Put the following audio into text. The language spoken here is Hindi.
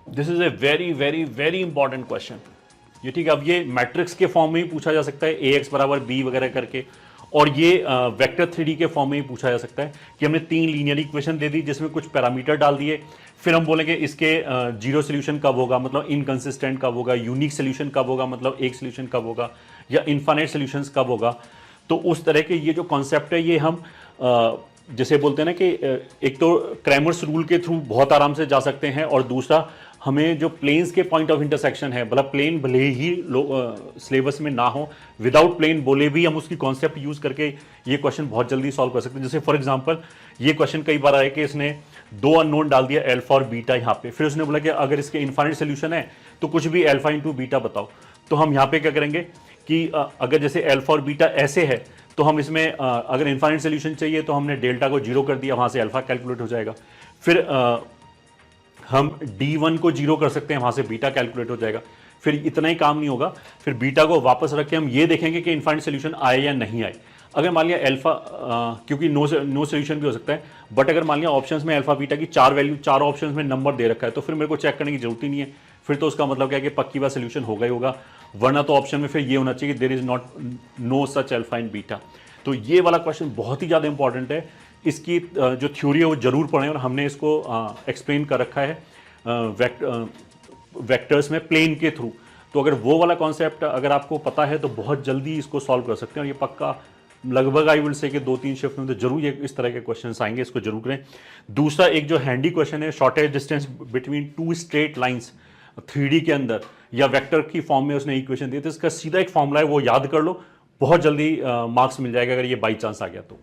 This is a very very very important question. ये ठीक है, अब ये मैट्रिक्स के फॉर्म में ही पूछा जा सकता है, ए एक्स बराबर बी वगैरह करके, और ये वेक्टर 3D के फॉर्म में ही पूछा जा सकता है कि हमने 3 लीनियर इक्वेशन दे दी जिसमें कुछ पैरामीटर डाल दिए, फिर हम बोलेंगे इसके जीरो सोल्यूशन कब होगा, मतलब इनकंसिस्टेंट कब होगा, यूनिक सोल्यूशन कब होगा, मतलब एक सोल्यूशन कब होगा, या इनफाइनाइट सोल्यूशंस कब होगा। तो उस तरह के ये जो कॉन्सेप्ट है ये हम जैसे बोलते हैं ना कि एक तो क्रैमर्स रूल के थ्रू बहुत आराम से जा सकते हैं, और दूसरा हमें जो प्लेन्स के पॉइंट ऑफ इंटरसेक्शन है, मतलब प्लेन भले ही सिलेबस में ना हो, विदाउट प्लेन बोले भी हम उसकी कॉन्सेप्ट यूज करके ये क्वेश्चन बहुत जल्दी सॉल्व कर सकते हैं। जैसे फॉर एग्जांपल ये क्वेश्चन कई बार आया कि इसने 2 अननोन डाल दिया अल्फा और बीटा यहाँ पे, फिर उसने बोला कि अगर इसके इनफाइनाइट सोल्यूशन है तो कुछ भी अल्फा इंटू बीटा बताओ। तो हम यहाँ पे क्या करेंगे कि अगर जैसे अल्फा और बीटा ऐसे है तो हम इसमें अगर इनफाइनाइट सोल्यूशन चाहिए तो हमने डेल्टा को 0 कर दिया, वहां से अल्फा कैलकुलेट हो जाएगा। फिर हम D1 को 0 कर सकते हैं, वहां से बीटा कैलकुलेट हो जाएगा। फिर इतना ही काम नहीं होगा, फिर बीटा को वापस रख के हम ये देखेंगे कि इनफाइनाइट सोल्यूशन आए या नहीं आए। अगर मान लिया अल्फा, क्योंकि नो सोल्यूशन भी हो सकता है, बट अगर मान लिया ऑप्शंस में अल्फा बीटा की 4 वैल्यू, 4 ऑप्शंस में नंबर दे रखा है, तो फिर मेरे को चेक करने की जरूरत ही नहीं है। फिर तो उसका मतलब क्या है कि पक्की बात सोल्यूशन होगा ही होगा, वरना तो ऑप्शन में फिर ये होना चाहिए कि there is not no such alpha in beta. तो ये वाला क्वेश्चन बहुत ही ज़्यादा इंपॉर्टेंट है, इसकी जो थ्योरी है वो जरूर पढ़ें, और हमने इसको एक्सप्लेन कर रखा है वेक्टर्स में प्लेन के थ्रू। तो अगर वो वाला कॉन्सेप्ट अगर आपको पता है तो बहुत जल्दी इसको सॉल्व कर सकते हैं, और ये पक्का लगभग आई विल से कि 2-3 शिफ्ट में तो जरूर ये इस तरह के क्वेश्चन आएंगे, इसको जरूर करें। दूसरा एक जो हैंडी क्वेश्चन है, shortage distance between 2 straight lines 3D के अंदर या वेक्टर की फॉर्म में उसने इक्वेशन दी, तो इसका सीधा एक फॉर्मूला है, वो याद कर लो, बहुत जल्दी मार्क्स मिल जाएगा अगर ये बाई चांस आ गया तो।